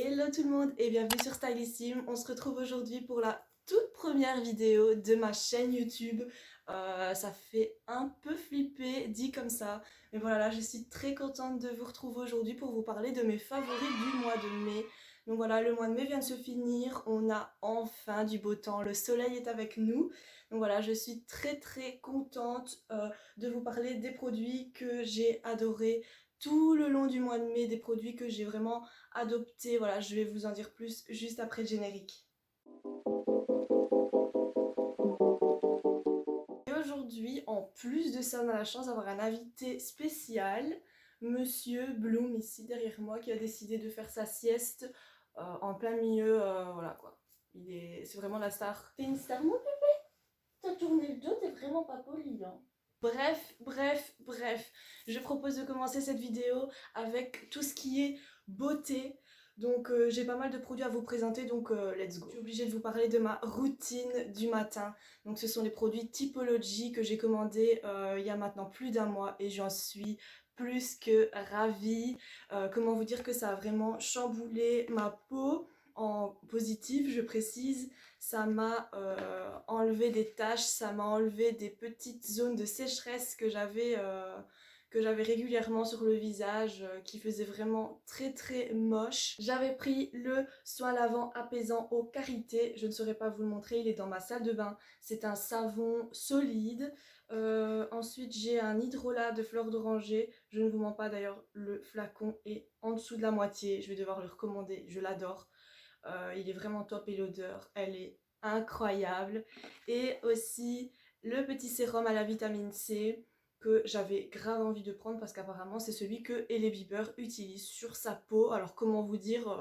Hello tout le monde et bienvenue sur Stylissime. On se retrouve aujourd'hui pour la toute première vidéo de ma chaîne YouTube. Ça fait un peu flipper dit comme ça. Mais voilà, là, je suis très contente de vous retrouver aujourd'hui pour vous parler de mes favoris du mois de mai. Donc voilà, le mois de mai vient de se finir. On a enfin du beau temps. Le soleil est avec nous. Donc voilà, je suis très contente de vous parler des produits que j'ai adorés tout le long du mois de mai, des produits que j'ai vraiment adoptés. Voilà, je vais vous en dire plus juste après le générique. Et aujourd'hui, en plus de ça, on a la chance d'avoir un invité spécial, Monsieur Bloom, ici derrière moi, qui a décidé de faire sa sieste en plein milieu, voilà quoi. C'est vraiment la star. T'es une star, mon bébé? T'as tourné le dos, t'es vraiment pas poli, hein. Bref, je propose de commencer cette vidéo avec tout ce qui est beauté. Donc j'ai pas mal de produits à vous présenter, donc let's go. Je suis obligée de vous parler de ma routine du matin. Donc ce sont les produits Typology que j'ai commandés il y a maintenant plus d'un mois et j'en suis plus que ravie. Comment vous dire que ça a vraiment chamboulé ma peau en positif, je précise. Ça m'a enlevé des taches, ça m'a enlevé des petites zones de sécheresse que j'avais régulièrement sur le visage, qui faisaient vraiment très moche. J'avais pris le soin lavant apaisant eau karité, je ne saurais pas vous le montrer, il est dans ma salle de bain. C'est un savon solide. Ensuite j'ai un hydrolat de fleur d'oranger, je ne vous mens pas d'ailleurs, le flacon est en dessous de la moitié, je vais devoir le recommander, je l'adore. Il est vraiment top et l'odeur, elle est incroyable. Et aussi le petit sérum à la vitamine C que j'avais grave envie de prendre parce qu'apparemment c'est celui que Hailey Bieber utilise sur sa peau. Alors comment vous dire,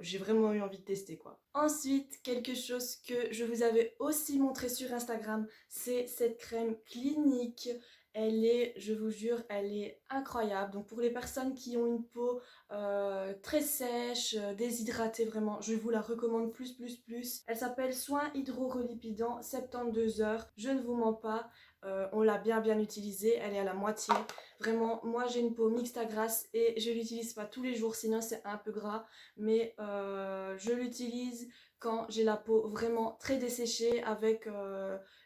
j'ai vraiment eu envie de tester quoi. Ensuite, quelque chose que je vous avais aussi montré sur Instagram, c'est cette crème Clinique. Elle est, je vous jure, elle est incroyable. Donc pour les personnes qui ont une peau très sèche, déshydratée vraiment, je vous la recommande plus. Elle s'appelle Soin Hydro-Relipidant 72 heures, je ne vous mens pas, on l'a bien utilisée, elle est à la moitié. Vraiment, moi j'ai une peau mixte à grasse et je l'utilise pas tous les jours, sinon c'est un peu gras, mais je l'utilise quand j'ai la peau vraiment très desséchée avec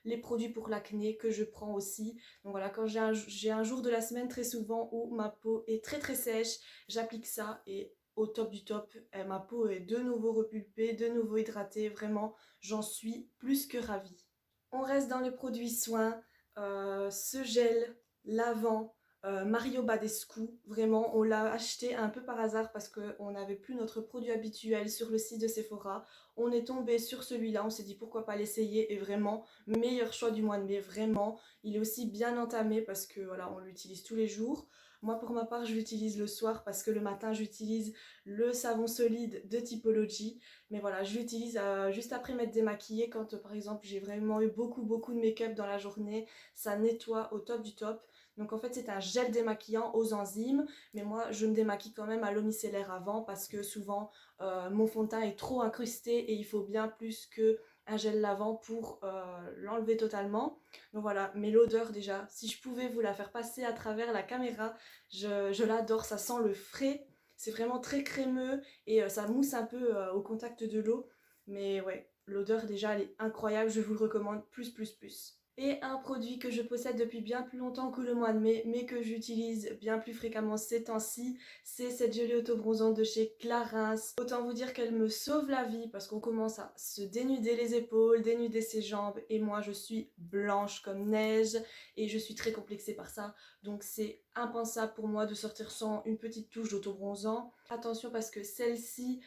les produits pour l'acné que je prends aussi. Donc voilà, quand j'ai un jour de la semaine très souvent où ma peau est très sèche, j'applique ça et au top du top, ma peau est de nouveau repulpée, de nouveau hydratée, vraiment j'en suis plus que ravie. On reste dans les produits soins, ce gel lavant Mario Badescu, vraiment on l'a acheté un peu par hasard parce qu'on n'avait plus notre produit habituel sur le site de Sephora. On est tombé sur celui-là, on s'est dit pourquoi pas l'essayer et vraiment meilleur choix du mois de mai, vraiment. Il est aussi bien entamé parce que voilà, on l'utilise tous les jours. Moi pour ma part je l'utilise le soir parce que le matin j'utilise le savon solide de Typology. Mais voilà, je l'utilise juste après m'être démaquillée quand par exemple j'ai vraiment eu beaucoup de make-up dans la journée. Ça nettoie au top du top. Donc en fait c'est un gel démaquillant aux enzymes. Mais moi je me démaquille quand même à l'eau micellaire avant parce que souvent mon fond de teint est trop incrusté et il faut bien plus que un gel lavant pour l'enlever totalement. Donc voilà, mais l'odeur déjà, si je pouvais vous la faire passer à travers la caméra, je l'adore, ça sent le frais, c'est vraiment très crémeux et ça mousse un peu au contact de l'eau. Mais ouais, l'odeur déjà elle est incroyable, je vous le recommande plus. Et un produit que je possède depuis bien plus longtemps que le mois de mai, mais que j'utilise bien plus fréquemment ces temps-ci, c'est cette gelée auto-bronzante de chez Clarins. Autant vous dire qu'elle me sauve la vie parce qu'on commence à se dénuder les épaules, dénuder ses jambes, et moi je suis blanche comme neige et je suis très complexée par ça. Donc c'est impensable pour moi de sortir sans une petite touche d'auto-bronzant. Attention parce que celle-ci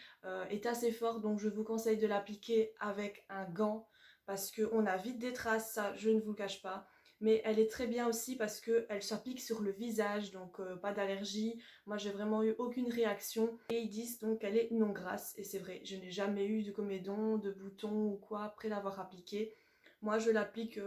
est assez forte, donc je vous conseille de l'appliquer avec un gant parce qu'on a vite des traces, ça je ne vous le cache pas. Mais elle est très bien aussi parce qu'elle s'applique sur le visage, donc pas d'allergie. Moi j'ai vraiment eu aucune réaction et ils disent donc qu'elle est non grasse. Et c'est vrai, je n'ai jamais eu de comédon, de boutons ou quoi après l'avoir appliquée. Moi je l'applique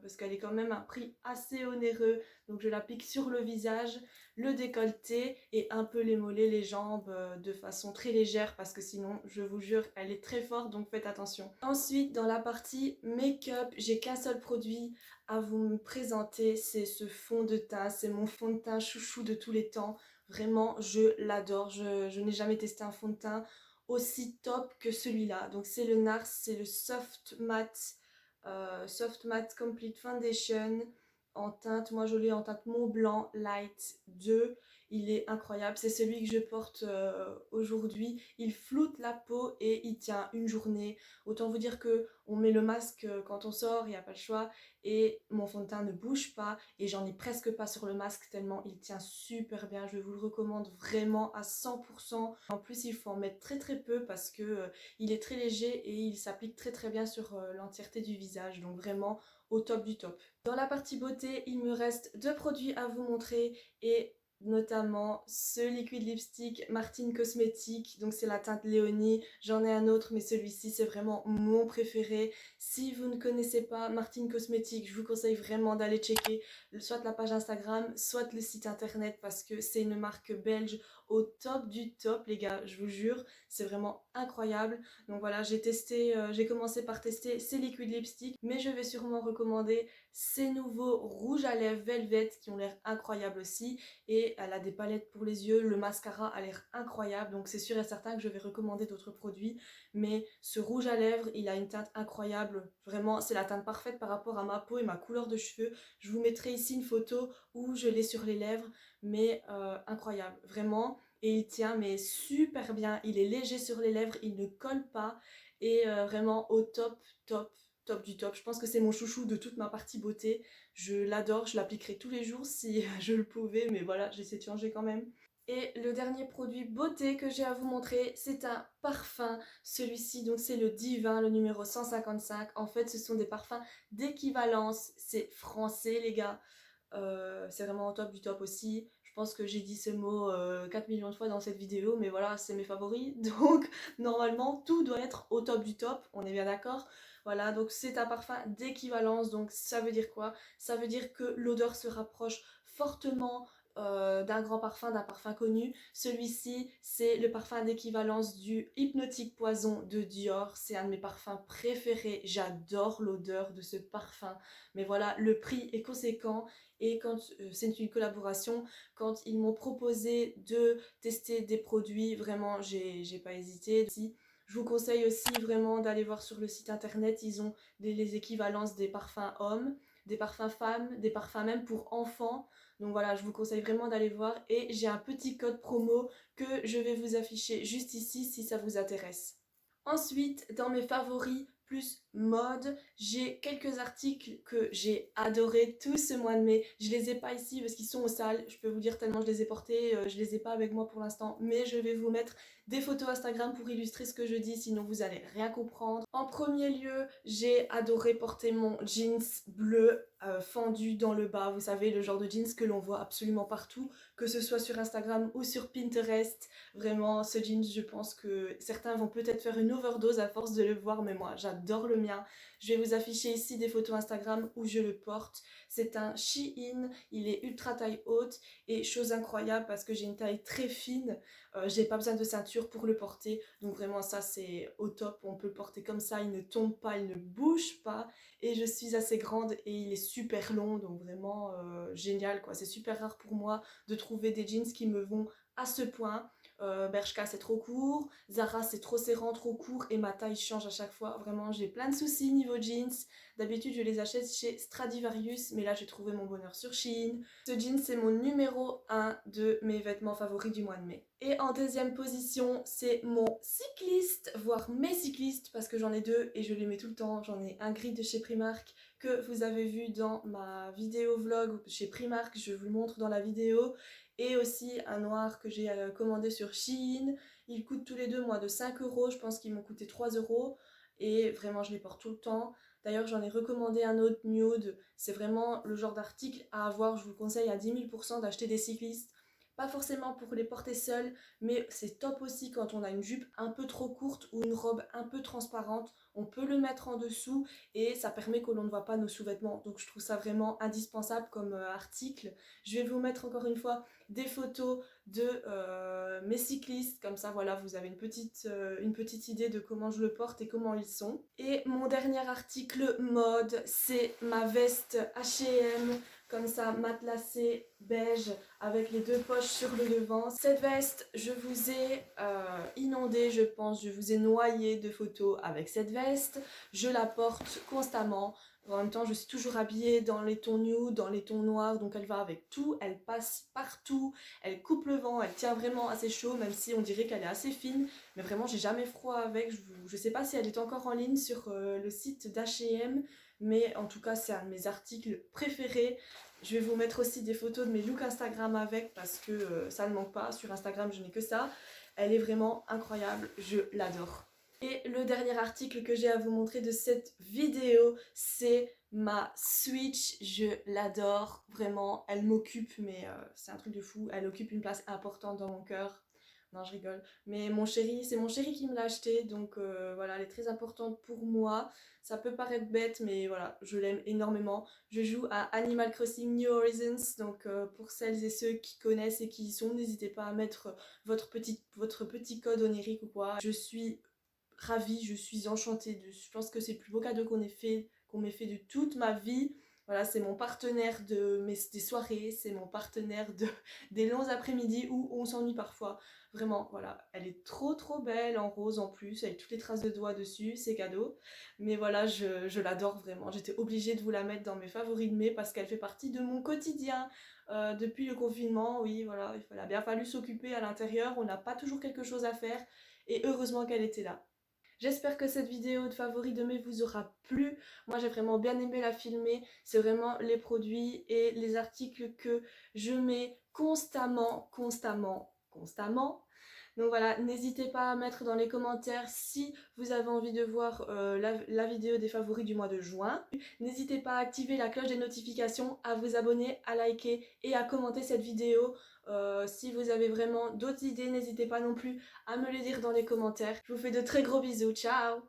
parce qu'elle est quand même un prix assez onéreux. Donc je l'applique sur le visage, le décolleté et un peu les mollets, les jambes de façon très légère parce que sinon je vous jure elle est très forte, donc faites attention. Ensuite dans la partie make-up, j'ai qu'un seul produit à vous me présenter, c'est ce fond de teint, c'est mon fond de teint chouchou de tous les temps. Vraiment je l'adore, je n'ai jamais testé un fond de teint aussi top que celui-là. Donc c'est le NARS, c'est le Soft Matte Complete Foundation en teinte, moi je l'ai en teinte Mont Blanc Light 2. Il est incroyable, c'est celui que je porte aujourd'hui. Il floute la peau et il tient une journée. Autant vous dire que on met le masque quand on sort, il n'y a pas le choix. Et mon fond de teint ne bouge pas et j'en ai presque pas sur le masque tellement il tient super bien. Je vous le recommande vraiment à 100%. En plus il faut en mettre très très peu parce que il est très léger et il s'applique très très bien sur l'entièreté du visage. Donc vraiment au top du top. Dans la partie beauté, il me reste 2 produits à vous montrer et notamment ce liquide lipstick Martine Cosmetics, donc c'est la teinte Léonie. J'en ai un autre mais celui-ci c'est vraiment mon préféré. Si vous ne connaissez pas Martine Cosmetics, je vous conseille vraiment d'aller checker soit la page Instagram, soit le site internet parce que c'est une marque belge au top du top les gars, je vous jure, c'est vraiment incroyable. Donc voilà, j'ai commencé par tester ces liquides lipstick, mais je vais sûrement recommander ces nouveaux rouges à lèvres Velvet qui ont l'air incroyables aussi. Et elle a des palettes pour les yeux, le mascara a l'air incroyable, donc c'est sûr et certain que je vais recommander d'autres produits. Mais ce rouge à lèvres, il a une teinte incroyable, vraiment c'est la teinte parfaite par rapport à ma peau et ma couleur de cheveux. Je vous mettrai ici une photo où je l'ai sur les lèvres, mais incroyable, vraiment. Et il tient mais super bien, il est léger sur les lèvres, il ne colle pas et vraiment au top, top, top du top. Je pense que c'est mon chouchou de toute ma partie beauté. Je l'adore, je l'appliquerai tous les jours si je le pouvais, mais voilà, j'essaie de changer quand même. Et le dernier produit beauté que j'ai à vous montrer, c'est un parfum. Celui-ci, donc c'est le Divin, le numéro 155. En fait, ce sont des parfums d'équivalence. C'est français, les gars. C'est vraiment au top du top aussi. Je pense que j'ai dit ce mot 4 millions de fois dans cette vidéo, mais voilà, c'est mes favoris. Donc, normalement, tout doit être au top du top. On est bien d'accord? Voilà, donc c'est un parfum d'équivalence. Donc, ça veut dire quoi? Ça veut dire que l'odeur se rapproche fortement d'un grand parfum, d'un parfum connu. Celui-ci, c'est le parfum d'équivalence du Hypnotique Poison de Dior. C'est un de mes parfums préférés. J'adore l'odeur de ce parfum. Mais voilà, le prix est conséquent. Et quand c'est une collaboration, quand ils m'ont proposé de tester des produits, vraiment, j'ai pas hésité. Je vous conseille aussi vraiment d'aller voir sur le site internet, ils ont les équivalences des parfums hommes, des parfums femmes, des parfums même pour enfants. Donc voilà, je vous conseille vraiment d'aller voir et j'ai un petit code promo que je vais vous afficher juste ici si ça vous intéresse. Ensuite, dans mes favoris plus mode, j'ai quelques articles que j'ai adoré tout ce mois de mai. Je les ai pas ici parce qu'ils sont au salles, je peux vous dire tellement je les ai portés, je les ai pas avec moi pour l'instant, mais je vais vous mettre des photos Instagram pour illustrer ce que je dis, sinon vous allez rien comprendre. En premier lieu, j'ai adoré porter mon jeans bleu fendu dans le bas, vous savez, le genre de jeans que l'on voit absolument partout, que ce soit sur Instagram ou sur Pinterest. Vraiment, ce jeans, je pense que certains vont peut-être faire une overdose à force de le voir, mais moi, j'adore le mien. Je vais vous afficher ici des photos Instagram où je le porte. C'est un Shein, il est ultra taille haute et chose incroyable parce que j'ai une taille très fine, j'ai pas besoin de ceinture pour le porter. Donc vraiment, ça, c'est au top. On peut le porter comme ça, il ne tombe pas, il ne bouge pas. Et je suis assez grande et il est super long, donc vraiment génial, quoi. C'est super rare pour moi de trouver des jeans qui me vont à ce point. Bershka c'est trop court, Zara c'est trop serrant, trop court et ma taille change à chaque fois. Vraiment j'ai plein de soucis niveau jeans. D'habitude je les achète chez Stradivarius mais là j'ai trouvé mon bonheur sur Shein. Ce jean c'est mon numéro 1 de mes vêtements favoris du mois de mai. Et en deuxième position c'est mon cycliste, voire mes cyclistes parce que j'en ai deux et je les mets tout le temps. J'en ai un gris de chez Primark que vous avez vu dans ma vidéo vlog chez Primark, je vous le montre dans la vidéo. Et aussi un noir que j'ai commandé sur Shein. Ils coûtent tous les deux moins de 5 euros, je pense qu'ils m'ont coûté 3 euros. Et vraiment je les porte tout le temps. D'ailleurs j'en ai recommandé un autre nude. C'est vraiment le genre d'article à avoir, je vous conseille à 10 000% d'acheter des cyclistes. Pas forcément pour les porter seuls, mais c'est top aussi quand on a une jupe un peu trop courte ou une robe un peu transparente. On peut le mettre en dessous et ça permet que l'on ne voit pas nos sous-vêtements. Donc je trouve ça vraiment indispensable comme article. Je vais vous mettre encore une fois des photos de mes cyclistes, comme ça voilà vous avez une petite idée de comment je le porte et comment ils sont. Et mon dernier article mode, c'est ma veste H&M comme ça matelassé beige avec les deux poches sur le devant. Cette veste, je vous ai inondé, je pense, je vous ai noyé de photos avec cette veste. Je la porte constamment. En même temps, je suis toujours habillée dans les tons nude, dans les tons noirs, donc elle va avec tout, elle passe partout, elle coupe le vent, elle tient vraiment assez chaud, même si on dirait qu'elle est assez fine, mais vraiment j'ai jamais froid avec. Je sais pas si elle est encore en ligne sur le site d'H&M, mais en tout cas c'est un de mes articles préférés. Je vais vous mettre aussi des photos de mes looks Instagram avec, parce que ça ne manque pas, sur Instagram je n'ai que ça. Elle est vraiment incroyable, je l'adore. Et le dernier article que j'ai à vous montrer de cette vidéo, c'est ma Switch. Je l'adore, vraiment. Elle m'occupe, mais c'est un truc de fou. Elle occupe une place importante dans mon cœur. Non, je rigole. Mais mon chéri, c'est mon chéri qui me l'a acheté, donc voilà, elle est très importante pour moi. Ça peut paraître bête, mais voilà, je l'aime énormément. Je joue à Animal Crossing New Horizons, donc pour celles et ceux qui connaissent et qui y sont, n'hésitez pas à mettre votre petit code onirique ou quoi. Je suis ravie, je suis enchantée. Je pense que c'est le plus beau cadeau qu'on m'ait fait de toute ma vie. Voilà, c'est mon partenaire des soirées, c'est mon partenaire des longs après-midi où on s'ennuie parfois. Vraiment, voilà, elle est trop belle en rose en plus, avec toutes les traces de doigts dessus, c'est cadeau. Mais voilà, je l'adore vraiment. J'étais obligée de vous la mettre dans mes favoris de mai parce qu'elle fait partie de mon quotidien. Depuis le confinement, oui, voilà, il a bien fallu s'occuper à l'intérieur, on n'a pas toujours quelque chose à faire et heureusement qu'elle était là. J'espère que cette vidéo de favoris de mai vous aura plu. Moi j'ai vraiment bien aimé la filmer. C'est vraiment les produits et les articles que je mets constamment. Donc voilà, n'hésitez pas à mettre dans les commentaires si vous avez envie de voir la vidéo des favoris du mois de juin. N'hésitez pas à activer la cloche des notifications, à vous abonner, à liker et à commenter cette vidéo. Si vous avez vraiment d'autres idées, n'hésitez pas non plus à me les dire dans les commentaires. Je vous fais de très gros bisous, ciao!